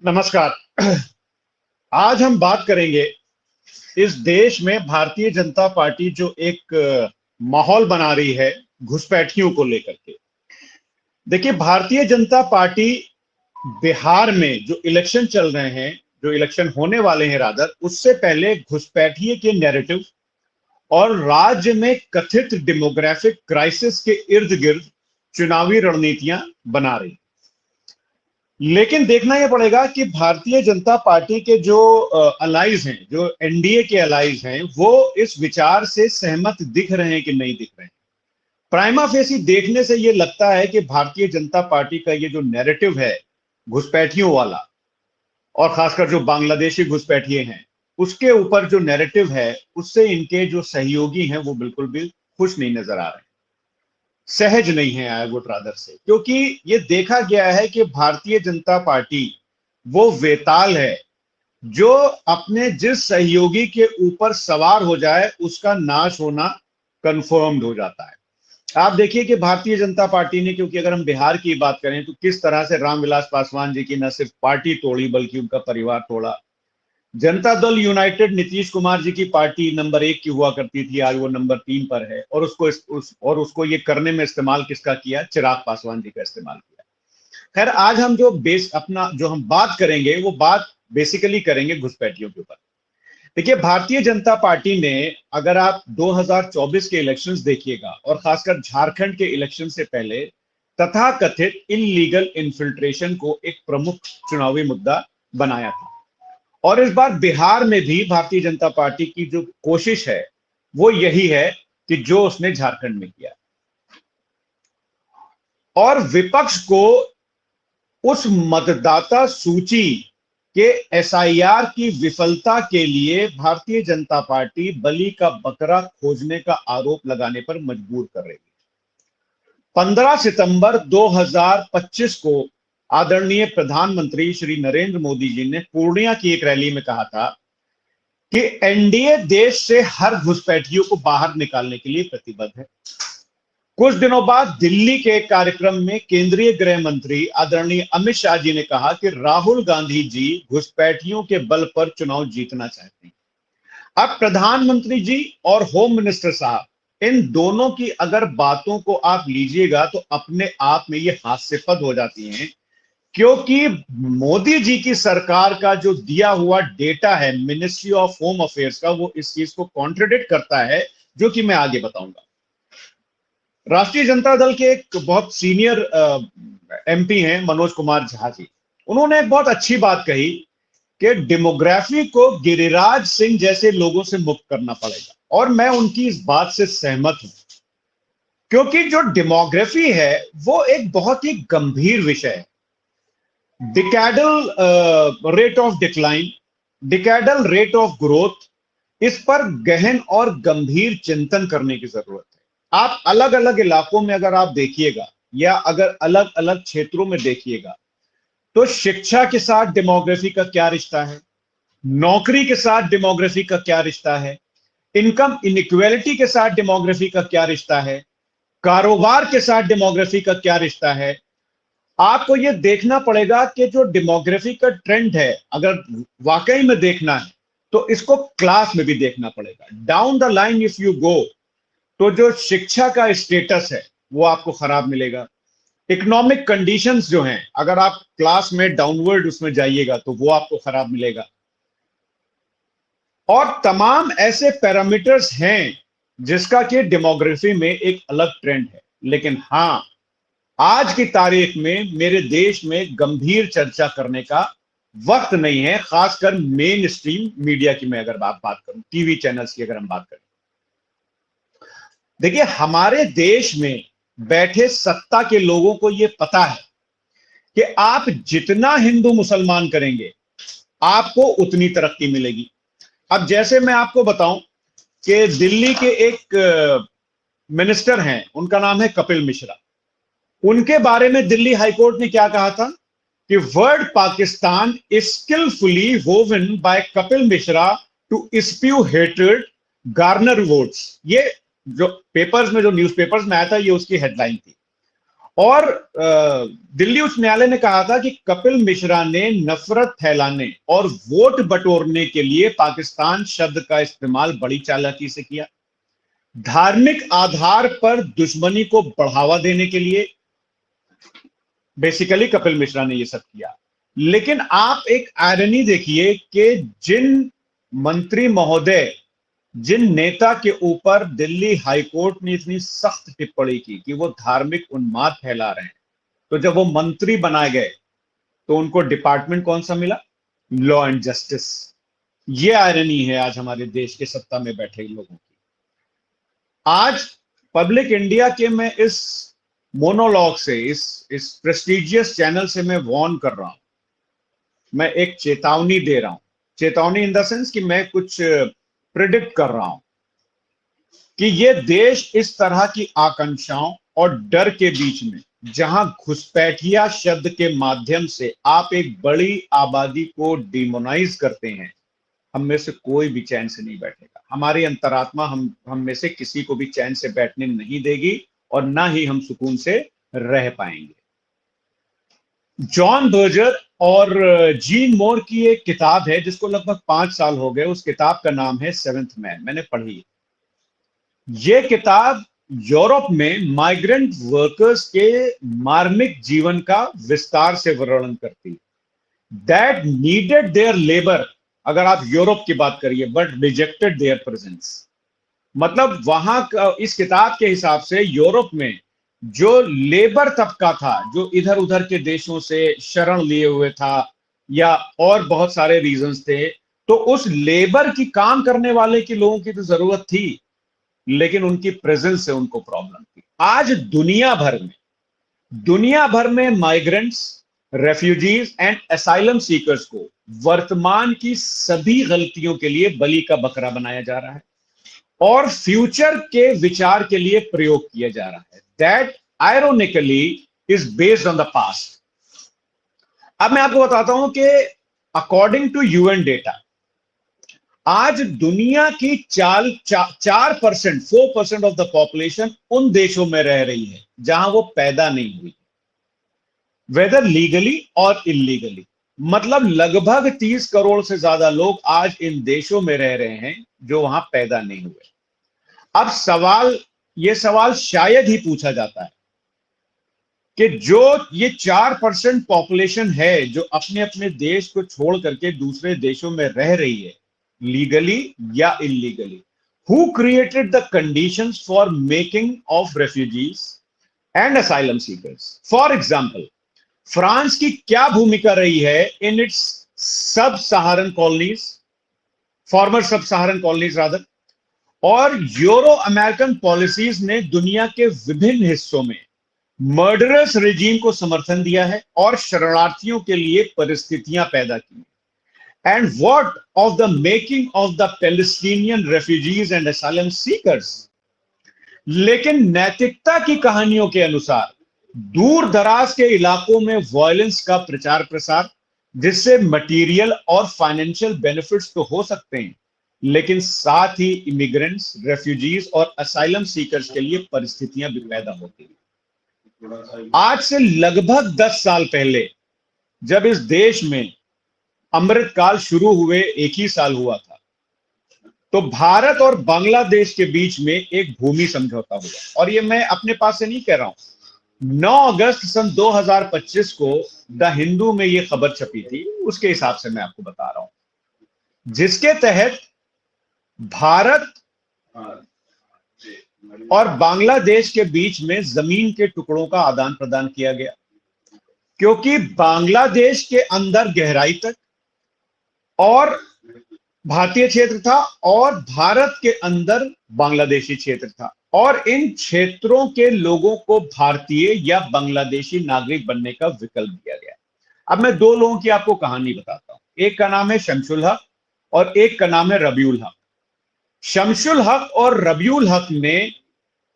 नमस्कार। आज हम बात करेंगे इस देश में भारतीय जनता पार्टी जो एक माहौल बना रही है घुसपैठियों को लेकर के। देखिए, भारतीय जनता पार्टी बिहार में जो इलेक्शन चल रहे हैं, जो इलेक्शन होने वाले हैं रादर, उससे पहले घुसपैठिए के नैरेटिव और राज्य में कथित डेमोग्राफिक क्राइसिस के इर्द गिर्द चुनावी रणनीतियां बना रही। लेकिन देखना यह पड़ेगा कि भारतीय जनता पार्टी के जो अलाइज हैं, जो एनडीए के अलाइज हैं, वो इस विचार से सहमत दिख रहे हैं कि नहीं दिख रहे हैं। प्राइमा फेसी देखने से यह लगता है कि भारतीय जनता पार्टी का ये जो नैरेटिव है घुसपैठियों वाला, और खासकर जो बांग्लादेशी घुसपैठिए हैं, उसके ऊपर जो नैरेटिव है, उससे इनके जो सहयोगी हैं वो बिल्कुल भी खुश नहीं नजर आ रहे, सहज नहीं है आई वुड रादर से। क्योंकि ये देखा गया है कि भारतीय जनता पार्टी वो वेताल है जो अपने जिस सहयोगी के ऊपर सवार हो जाए उसका नाश होना कंफर्म्ड हो जाता है। आप देखिए कि भारतीय जनता पार्टी ने, क्योंकि अगर हम बिहार की बात करें तो किस तरह से रामविलास पासवान जी की न सिर्फ पार्टी तोड़ी बल्कि उनका परिवार तोड़ा। जनता दल यूनाइटेड नीतीश कुमार जी की पार्टी नंबर 1 की हुआ करती थी, आज वो नंबर 3 पर है। और उसको ये करने में इस्तेमाल किसका किया? चिराग पासवान जी का इस्तेमाल किया। खैर, आज हम जो हम बात करेंगे वो बात बेसिकली करेंगे घुसपैठियों के ऊपर। देखिए, भारतीय जनता पार्टी ने, अगर आप 2024 के इलेक्शंस देखिएगा और खासकर झारखंड के इलेक्शन से पहले, तथाकथित इनलीगल इन्फिल्ट्रेशन को एक प्रमुख चुनावी मुद्दा बनाया था। और इस बार बिहार में भी भारतीय जनता पार्टी की जो कोशिश है वो यही है कि जो उसने झारखंड में किया। और विपक्ष को उस मतदाता सूची के एसआईआर की विफलता के लिए भारतीय जनता पार्टी बलि का बकरा खोजने का आरोप लगाने पर मजबूर कर रही है। 15 सितंबर 2025 को आदरणीय प्रधानमंत्री श्री नरेंद्र मोदी जी ने पूर्णिया की एक रैली में कहा था कि एनडीए देश से हर घुसपैठियों को बाहर निकालने के लिए प्रतिबद्ध है। कुछ दिनों बाद दिल्ली के एक कार्यक्रम में केंद्रीय गृह मंत्री आदरणीय अमित शाह जी ने कहा कि राहुल गांधी जी घुसपैठियों के बल पर चुनाव जीतना चाहते हैं। अब प्रधानमंत्री जी और होम मिनिस्टर साहब, इन दोनों की अगर बातों को आप लीजिएगा तो अपने आप में ये हास्यास्पद हो जाती हैं, क्योंकि मोदी जी की सरकार का जो दिया हुआ डेटा है मिनिस्ट्री ऑफ होम अफेयर्स का, वो इस चीज को कॉन्ट्रडिक्ट करता है, जो कि मैं आगे बताऊंगा। राष्ट्रीय जनता दल के एक बहुत सीनियर एमपी हैं मनोज कुमार झा जी, उन्होंने एक बहुत अच्छी बात कही कि डेमोग्राफी को गिरिराज सिंह जैसे लोगों से मुक्त करना पड़ेगा। और मैं उनकी इस बात से सहमत हूं, क्योंकि जो डेमोग्राफी है वो एक बहुत ही गंभीर विषय है। Decadal rate of decline, decadal rate of growth, इस पर गहन और गंभीर चिंतन करने की जरूरत है। आप अलग अलग इलाकों में अगर आप देखिएगा या अगर अलग अलग क्षेत्रों में देखिएगा तो शिक्षा के साथ डेमोग्राफी का क्या रिश्ता है, नौकरी के साथ डेमोग्राफी का क्या रिश्ता है, इनकम इनइक्वालिटी के साथ डेमोग्राफी का क्या रिश्ता है, कारोबार के साथ डेमोग्राफी का क्या रिश्ता है। आपको यह देखना पड़ेगा कि जो डेमोग्राफी का ट्रेंड है, अगर वाकई में देखना है तो इसको क्लास में भी देखना पड़ेगा। Down the line if you go तो जो शिक्षा का स्टेटस है वो आपको खराब मिलेगा। इकोनॉमिक कंडीशंस जो हैं, अगर आप क्लास में डाउनवर्ड उसमें जाइएगा तो वो आपको खराब मिलेगा। और तमाम ऐसे पैरामीटर्स हैं जिसका कि डेमोग्राफी में एक अलग ट्रेंड है। लेकिन हां, आज की तारीख में मेरे देश में गंभीर चर्चा करने का वक्त नहीं है, खासकर मेन स्ट्रीम मीडिया की मैं अगर बात करूं, टीवी चैनल्स की अगर हम बात करें। देखिए, हमारे देश में बैठे सत्ता के लोगों को यह पता है कि आप जितना हिंदू मुसलमान करेंगे आपको उतनी तरक्की मिलेगी। अब जैसे मैं आपको बताऊं कि दिल्ली के एक मिनिस्टर हैं, उनका नाम है कपिल मिश्रा। उनके बारे में दिल्ली हाईकोर्ट ने क्या कहा था कि word Pakistan is skilfully woven by Kapil Mishra to spew hatred, garner votes. ये जो पेपर्स में, जो न्यूज़पेपर्स में आया था, ये उसकी हेडलाइन थी। और दिल्ली उच्च न्यायालय ने कहा था कि कपिल मिश्रा ने नफरत फैलाने और वोट बटोरने के लिए पाकिस्तान शब्द का इस्तेमाल बड़ी चालाकी से किया, धार्मिक आधार पर दुश्मनी को बढ़ावा देने के लिए बेसिकली कपिल मिश्रा ने यह सब किया। लेकिन आप एक आयरनी देखिए कि जिन मंत्री महोदय, जिन नेता के ऊपर दिल्ली हाईकोर्ट ने इतनी सख्त टिप्पणी की कि वो धार्मिक उन्माद फैला रहे हैं, तो जब वो मंत्री बनाए गए तो उनको डिपार्टमेंट कौन सा मिला? Law and justice. ये आयरनी है आज हमारे देश के सत्ता में बैठे लोगों की। आज पब्लिक इंडिया के मैं इस मोनोलॉग से, इस प्रेस्टिजियस चैनल से मैं वार्न कर रहा हूं, मैं एक चेतावनी दे रहा हूं। चेतावनी इन द सेंस कि मैं कुछ प्रिडिक्ट कर रहा हूं कि ये देश इस तरह की आकांक्षाओं और डर के बीच में, जहां घुसपैठिया शब्द के माध्यम से आप एक बड़ी आबादी को डिमोनाइज करते हैं, हम में से कोई भी चैन से नहीं बैठेगा। हमारी अंतरात्मा हम में से किसी को भी चैन से बैठने नहीं देगी और ना ही हम सुकून से रह पाएंगे। जॉन बर्जर और जीन मोर की एक किताब है जिसको लगभग 5 साल हो गए। उस किताब का नाम है सेवेंथ मैन, मैंने पढ़ी। यह किताब यूरोप में माइग्रेंट वर्कर्स के मार्मिक जीवन का विस्तार से वर्णन करती है। दैट नीडेड देयर लेबर, अगर आप यूरोप की बात करिए, बट रिजेक्टेड देयर प्रेजेंस। मतलब वहां का, इस किताब के हिसाब से यूरोप में जो लेबर तबका था, जो इधर उधर के देशों से शरण लिए हुए था या और बहुत सारे रीजंस थे, तो उस लेबर की, काम करने वाले की, लोगों की तो जरूरत थी, लेकिन उनकी प्रेजेंस से उनको प्रॉब्लम थी। आज दुनिया भर में migrants, refugees and asylum seekers को वर्तमान की सभी गलतियों के लिए बलि का बकरा बनाया जा रहा है और फ्यूचर के विचार के लिए प्रयोग किया जा रहा है। That ironically is based on the past. अब मैं आपको बताता हूं कि अकॉर्डिंग टू यूएन डेटा, आज दुनिया की 4% ऑफ द पॉपुलेशन उन देशों में रह रही है जहां वो पैदा नहीं हुई, वेदर लीगली और इलीगली। मतलब लगभग 30 करोड़ से ज्यादा लोग आज इन देशों में रह रहे हैं जो वहां पैदा नहीं हुए। अब यह सवाल शायद ही पूछा जाता है कि जो ये 4% पॉपुलेशन है जो अपने अपने देश को छोड़ करके दूसरे देशों में रह रही है, लीगली या illegally, who created the conditions for making of refugees and asylum seekers? For example, France की क्या भूमिका रही है इन इट्स सब सहारन कॉलोनीज, फॉर्मर सब सहारन कॉलोनीज रादर, और यूरो अमेरिकन पॉलिसीज ने दुनिया के विभिन्न हिस्सों में मर्डरस रेजीम को समर्थन दिया है और शरणार्थियों के लिए परिस्थितियां पैदा की। And what of the making of the Palestinian refugees and asylum seekers? लेकिन नैतिकता की कहानियों के अनुसार दूर दराज के इलाकों में वायलेंस का प्रचार प्रसार, जिससे मटेरियल और फाइनेंशियल बेनिफिट्स तो हो सकते हैं, लेकिन साथ ही इमिग्रेंट्स, रेफ्यूजीज और असाइलम सीकर्स के लिए परिस्थितियां भी पैदा होती हैं। आज से लगभग 10 साल पहले जब इस देश में अमृतकाल शुरू हुए 1 ही साल हुआ था, तो भारत और बांग्लादेश के बीच में एक भूमि समझौता हुआ। और ये मैं अपने पास से नहीं कह रहा हूं, 9 अगस्त सन 2025 को द हिंदू में ये खबर छपी थी, उसके हिसाब से मैं आपको बता रहा हूं, जिसके तहत भारत और बांग्लादेश के बीच में जमीन के टुकड़ों का आदान प्रदान किया गया, क्योंकि बांग्लादेश के अंदर गहराई तक और भारतीय क्षेत्र था और भारत के अंदर बांग्लादेशी क्षेत्र था, और इन क्षेत्रों के लोगों को भारतीय या बांग्लादेशी नागरिक बनने का विकल्प दिया गया। अब मैं 2 लोगों की आपको कहानी बताता हूं। एक का नाम है शमशुल हक और एक का नाम है रबीउल हक। शमशुल हक और रबीउल हक ने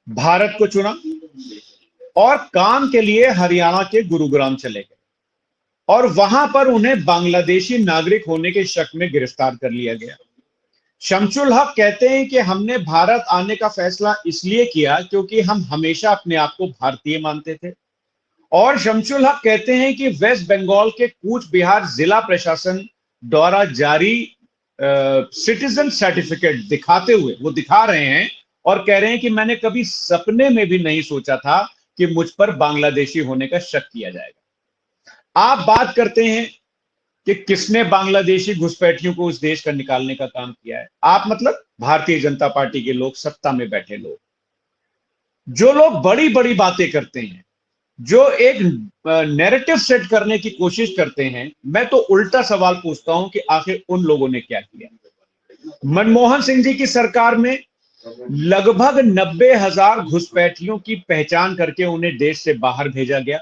भारत को चुना और काम के लिए हरियाणा के गुरुग्राम चले गए और वहां पर उन्हें बांग्लादेशी नागरिक होने के शक में गिरफ्तार कर लिया गया। शमशुल हक कहते हैं कि हमने भारत आने का फैसला इसलिए किया क्योंकि हम हमेशा अपने आप को भारतीय मानते थे और शमशुल हक कहते हैं कि वेस्ट बंगाल के कूच बिहार जिला प्रशासन द्वारा जारी सिटीजन सर्टिफिकेट दिखाते हुए वो दिखा रहे हैं और कह रहे हैं कि मैंने कभी सपने में भी नहीं सोचा था कि मुझ पर बांग्लादेशी होने का शक किया जाएगा। आप बात करते हैं कि किसने बांग्लादेशी घुसपैठियों को उस देश का निकालने का काम किया है। आप मतलब भारतीय जनता पार्टी के लोग, सत्ता में बैठे लोग, जो लोग बड़ी बड़ी बातें करते हैं, जो एक नैरेटिव सेट करने की कोशिश करते हैं। मैं तो उल्टा सवाल पूछता हूं कि आखिर उन लोगों ने क्या किया। मनमोहन सिंह जी की सरकार में लगभग 90,000 घुसपैठियों की पहचान करके उन्हें देश से बाहर भेजा गया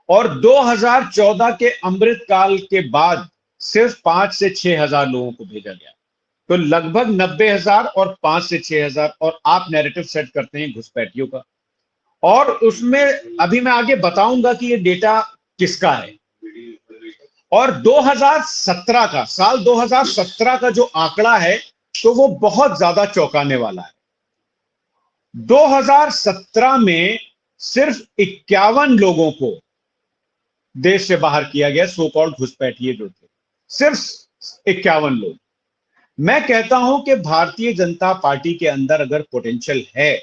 और 2014 के अमृत काल के बाद सिर्फ 5 से 6,000 लोगों को भेजा गया। तो लगभग 90,000 और 5 से 6,000, और आप नैरेटिव सेट करते हैं घुसपैठियों का। और उसमें अभी मैं आगे बताऊंगा कि ये डेटा किसका है। और 2017 का, साल 2017 का जो आंकड़ा है तो वो बहुत ज्यादा चौंकाने वाला है। 2017 में सिर्फ 51 लोगों को देश से बाहर किया गया, सो कॉल्ड घुसपैठिए जो थे, सिर्फ 51 लोग। मैं कहता हूं कि भारतीय जनता पार्टी के अंदर अगर पोटेंशियल है,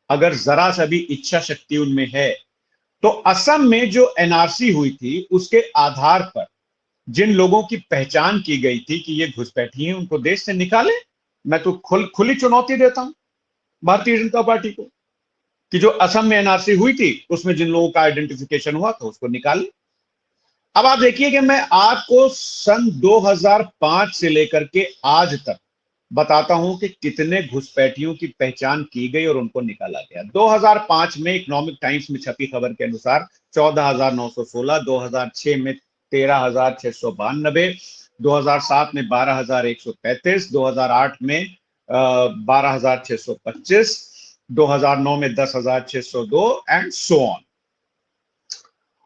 अगर जरा सा भी इच्छा शक्ति उनमें है, तो असम में जो एनआरसी हुई थी उसके आधार पर जिन लोगों की पहचान की गई थी कि ये घुसपैठी हैं, उनको देश से निकाले। मैं तो खुली चुनौती देता हूं भारतीय जनता पार्टी को कि जो असम में एनआरसी हुई थी उसमें जिन लोगों का आइडेंटिफिकेशन हुआ था उसको निकाले। अब आप देखिए कि मैं आपको सन 2005 से लेकर के आज तक बताता हूं कि कितने घुसपैठियों की पहचान की गई और उनको निकाला गया। 2005 में इकोनॉमिक टाइम्स में छपी खबर के अनुसार 14,916, 2006 में 13,692, 2007 में 12,135, 2008 में 12,625, 2009 में 10,602 एंड सो ऑन।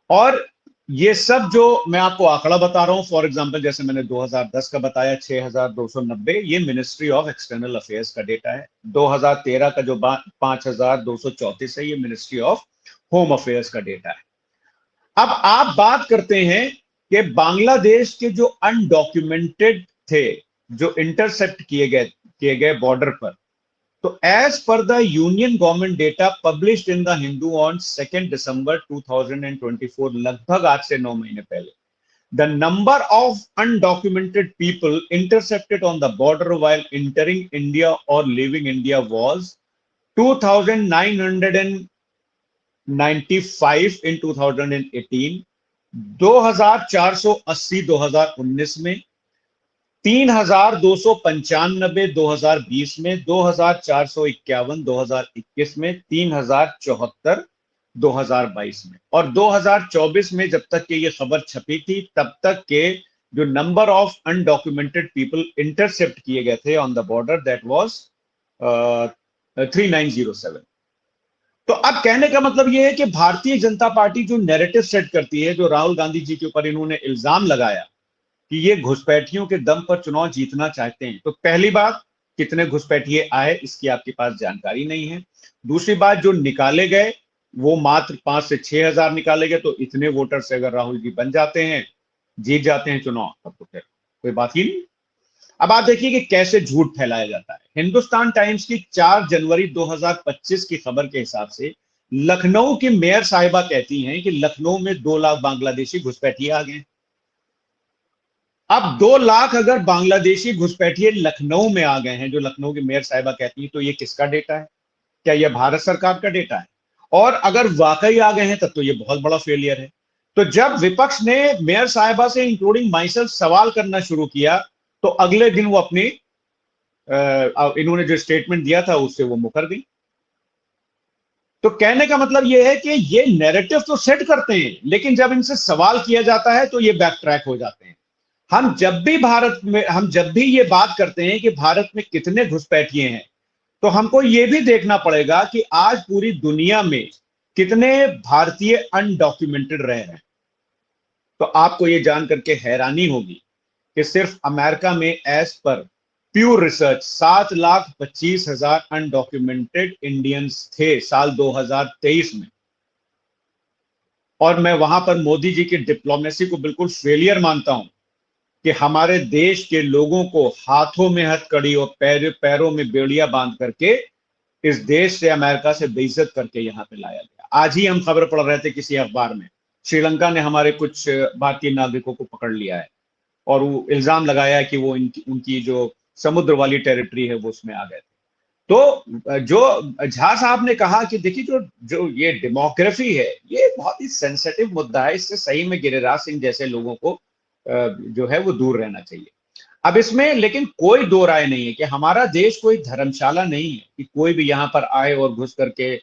और ये सब जो मैं आपको आंकड़ा बता रहा हूं, फॉर एग्जांपल जैसे मैंने 2010 का बताया 6,290, ये मिनिस्ट्री ऑफ एक्सटर्नल अफेयर्स का डेटा है। 2013 का जो 5,234 है, ये मिनिस्ट्री ऑफ होम अफेयर्स का डेटा है। अब आप बात करते हैं कि बांग्लादेश के जो अनडॉक्यूमेंटेड थे, जो इंटरसेप्ट किए गए बॉर्डर पर, तो as per the union government data published in the Hindu on 2nd December 2024, लगभग आज से 9 महीने पहले, the number of undocumented people intercepted on the border while entering India or leaving India was 2,995 in 2018, 2,480 2019 में, 3,295 2020 में, 2,451 2021 में, 3,074 2022 में, और 2024 में जब तक के ये खबर छपी थी तब तक के जो number of undocumented people intercept किए गए थे on the border, that was 3,907। तो अब कहने का मतलब यह है कि भारतीय जनता पार्टी जो नैरेटिव सेट करती है, जो राहुल गांधी जी के ऊपर इन्होंने इल्जाम लगाया कि ये घुसपैठियों के दम पर चुनाव जीतना चाहते हैं, तो पहली बात, कितने घुसपैठिए आए इसकी आपके पास जानकारी नहीं है। दूसरी बात, जो निकाले गए वो मात्र 5 से 6,000 निकाले गए। तो इतने वोटर से अगर राहुल जी बन जाते हैं, जीत जाते हैं चुनाव, तब तो फिर कोई बात ही नहीं। अब आप देखिए कि कैसे झूठ फैलाया जाता है। हिंदुस्तान टाइम्स की 4 जनवरी 2025 की खबर के हिसाब से लखनऊ की मेयर साहिबा कहती हैं कि लखनऊ में 2 लाख बांग्लादेशी घुसपैठिए आ गए। अब 2 लाख अगर बांग्लादेशी घुसपैठिए लखनऊ में आ गए हैं, जो लखनऊ की मेयर साहिबा कहती है, तो ये किसका डेटा है? क्या यह भारत सरकार का डेटा है? और अगर वाकई आ गए हैं तब तो ये बहुत बड़ा फेलियर है। तो जब विपक्ष ने मेयर साहिबा से इंक्लूडिंग माइसेल्फ सवाल करना शुरू किया, तो अगले दिन वो अपनी इन्होंने जो स्टेटमेंट दिया था उससे वो मुकर गई। तो कहने का मतलब ये है कि ये नैरेटिव तो सेट करते हैं, लेकिन जब इनसे सवाल किया जाता है तो ये बैक ट्रैक हो जाते हैं। हम जब भी ये बात करते हैं कि भारत में कितने घुसपैठिए हैं, तो हमको ये भी देखना पड़ेगा कि आज पूरी दुनिया में कितने भारतीय अनडॉक्यूमेंटेड रह रहे हैं। तो आपको ये जान करके हैरानी होगी कि सिर्फ अमेरिका में as per pure research 7,25,000 undocumented Indians थे साल 2023 में। और मैं वहां पर मोदी जी की डिप्लोमेसी को बिल्कुल फेलियर मानता हूं कि हमारे देश के लोगों को हाथों में हथकड़ी और पैरों में बेड़ियां बांध करके इस देश से, अमेरिका से बेइज्जत करके यहां पे लाया गया। आज ही हम खबर पढ़ रहे थे किसी अखबार में, श्रीलंका ने हमारे कुछ भारतीय नागरिकों को पकड़ लिया है और वो इल्जाम लगाया है कि वो उनकी जो समुद्र वाली टेरिटरी है वो उसमें आ गए। तो जो झा साहब ने कहा कि देखिए जो जो ये डेमोग्राफी है ये बहुत ही सेंसिटिव मुद्दा है, इससे सही में गिरिराज सिंह जैसे लोगों को जो है वो दूर रहना चाहिए। अब इसमें लेकिन कोई दो राय नहीं है कि हमारा देश कोई धर्मशाला नहीं है कि कोई भी यहां पर आए और घुस करके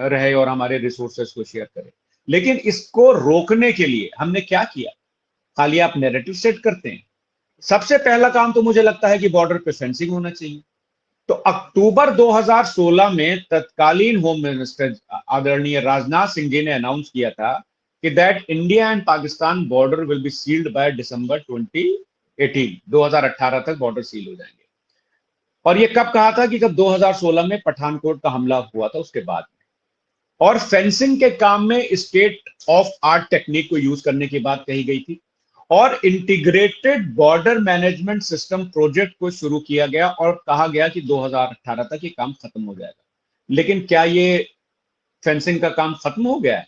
रहे और हमारे रिसोर्सेस को शेयर करे। लेकिन इसको रोकने के लिए हमने क्या किया? खाली आप नैरेटिव सेट करते हैं। सबसे पहला काम तो मुझे लगता है कि बॉर्डर पे फेंसिंग होना चाहिए। तो अक्टूबर 2016 में तत्कालीन होम मिनिस्टर आदरणीय राजनाथ सिंह जी ने अनाउंस किया था कि that India and Pakistan border will be sealed by December 2018 तक बॉर्डर सील हो जाएंगे। और ये कब कहा था? कि जब 2016 में पठानकोट का हमला हुआ था उसके बाद में। और फेंसिंग के काम में स्टेट ऑफ आर्ट टेक्निक को यूज करने की बात कही गई थी और integrated border management system project को शुरू किया गया और कहा गया कि 2018 तक ये काम खत्म हो जाएगा। लेकिन क्या ये फेंसिंग का काम खत्म हो गया है?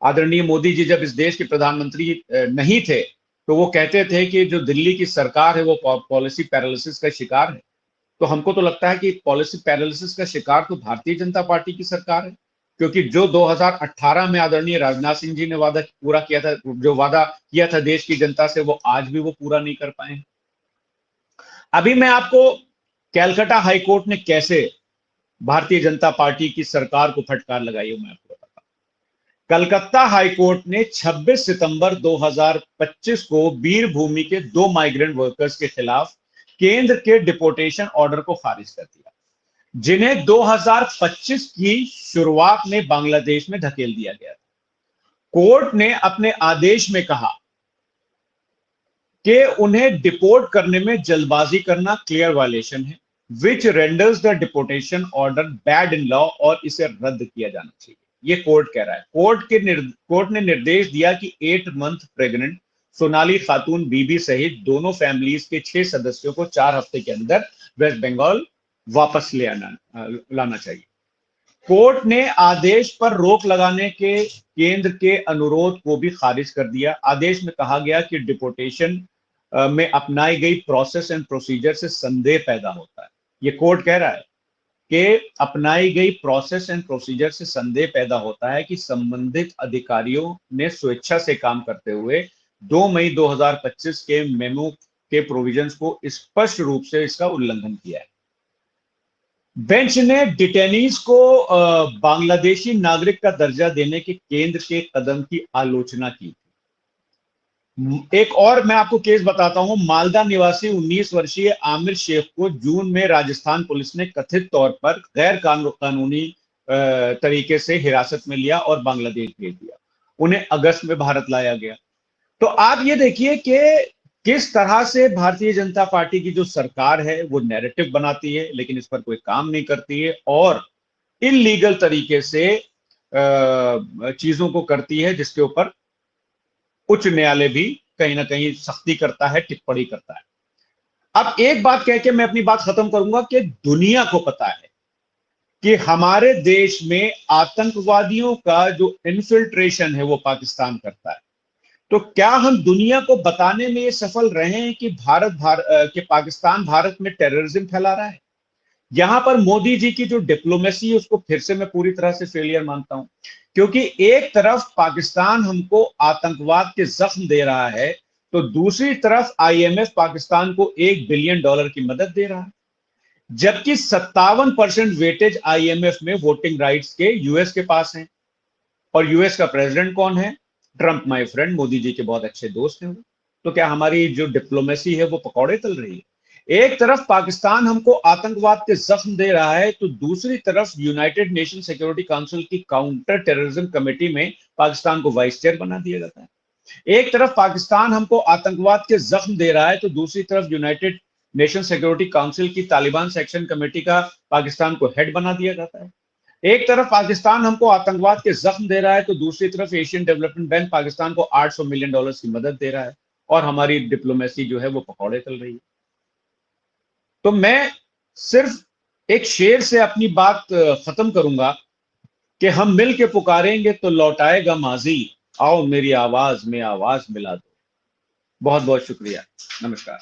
आदरणीय मोदी जी जब इस देश के प्रधानमंत्री नहीं थे तो वो कहते थे कि जो दिल्ली की सरकार है वो पॉलिसी पैरालिसिस का शिकार है। तो हमको तो लगता है कि पॉलिसी पैरालिसिस का शिकार तो भारतीय जनता पार्टी की सरकार है, क्योंकि जो 2018 में आदरणीय राजनाथ सिंह जी ने वादा पूरा किया था, जो वादा किया था देश की जनता से, वो आज भी वो पूरा नहीं कर पाए। अभी मैं आपको कैलकाटा हाईकोर्ट ने कैसे भारतीय जनता पार्टी की सरकार को फटकार लगाई मैं आपको बताता हूं। कलकत्ता हाईकोर्ट ने 26 सितंबर 2025 को वीरभूमि के 2 माइग्रेंट वर्कर्स के खिलाफ केंद्र के डिपोर्टेशन ऑर्डर को खारिज कर दिया, जिन्हें 2025 की शुरुआत में बांग्लादेश में धकेल दिया गया था। कोर्ट ने अपने आदेश में कहा कि उन्हें डिपोर्ट करने में जल्दबाजी करना क्लियर वायलेशन है, which renders the deportation order bad in law, और इसे रद्द किया जाना चाहिए। ये कोर्ट कह रहा है। कोर्ट ने निर्देश दिया कि 8 मंथ प्रेग्नेंट सोनाली खातून बीबी सहित दोनों फैमिलीज के 6 सदस्यों को 4 हफ्ते के अंदर वेस्ट बंगाल वापस लाना चाहिए। कोर्ट ने आदेश पर रोक लगाने के केंद्र के अनुरोध को भी खारिज कर दिया। आदेश में कहा गया कि डिपोर्टेशन में अपनाई गई प्रोसेस एंड प्रोसीजर से संदेह पैदा होता है। ये कोर्ट कह रहा है कि अपनाई गई प्रोसेस एंड प्रोसीजर से संदेह पैदा होता है कि संबंधित अधिकारियों ने स्वेच्छा से काम करते हुए 2 मई 2025 के मेमो के प्रोविजंस को स्पष्ट रूप से इसका उल्लंघन किया है। बेंच ने डिटेनीज को बांग्लादेशी नागरिक का दर्जा देने के केंद्र के कदम की आलोचना की। एक और मैं आपको केस बताता हूं। मालदा निवासी 19 वर्षीय आमिर शेख को जून में राजस्थान पुलिस ने कथित तौर पर गैर कानूनी तरीके से हिरासत में लिया और बांग्लादेश भेज दिया। उन्हें अगस्त में भारत लाया गया। तो आप ये देखिए कि किस तरह से भारतीय जनता पार्टी की जो सरकार है वो नैरेटिव बनाती है लेकिन इस पर कोई काम नहीं करती है और इलीगल तरीके से चीजों को करती है, जिसके ऊपर उच्च न्यायालय भी कहीं ना कहीं सख्ती करता है, टिप्पणी करता है। अब एक बात कह के मैं अपनी बात खत्म करूंगा कि दुनिया को पता है कि हमारे देश में आतंकवादियों का जो इन्फिल्ट्रेशन है वो पाकिस्तान करता है। तो क्या हम दुनिया को बताने में ये सफल रहे हैं कि पाकिस्तान भारत में टेररिज्म फैला रहा है? यहां पर मोदी जी की जो डिप्लोमेसी है उसको फिर से मैं पूरी तरह से फेलियर मानता हूं, क्योंकि एक तरफ पाकिस्तान हमको आतंकवाद के जख्म दे रहा है तो दूसरी तरफ आईएमएफ पाकिस्तान को $1 बिलियन की मदद दे रहा है, जबकि 57% वेटेज आईएमएफ में वोटिंग राइट्स के यूएस के पास है। और यूएस का प्रेसिडेंट कौन है? Trump, my friend, Modi ji के बहुत अच्छे दोस्त हैं वो। तो क्या हमारी जो डिप्लोमेसी है वो पकौड़े तल रही है? एक तरफ पाकिस्तान हमको आतंकवाद के जख्म दे रहा है तो दूसरी तरफ यूनाइटेड नेशन सिक्योरिटी काउंसिल की काउंटर टेररिज्म कमेटी में पाकिस्तान को वाइस चेयर बना दिया जाता है। एक तरफ पाकिस्तान हमको आतंकवाद के जख्म दे रहा है तो दूसरी तरफ यूनाइटेड नेशन सिक्योरिटी काउंसिल की तालिबान सेक्शन कमेटी का पाकिस्तान को हेड बना दिया जाता है। एक तरफ पाकिस्तान हमको आतंकवाद के जख्म दे रहा है, तो दूसरी तरफ एशियन डेवलपमेंट बैंक पाकिस्तान को $800 मिलियन की मदद दे रहा है, और हमारी डिप्लोमेसी जो है वो पकौड़े तल रही है। तो मैं सिर्फ एक शेर से अपनी बात खत्म करूंगा कि हम मिल के पुकारेंगे तो लौटाएगा माजी, आओ मेरी आवाज में आवाज मिला दो। बहुत बहुत शुक्रिया। नमस्कार।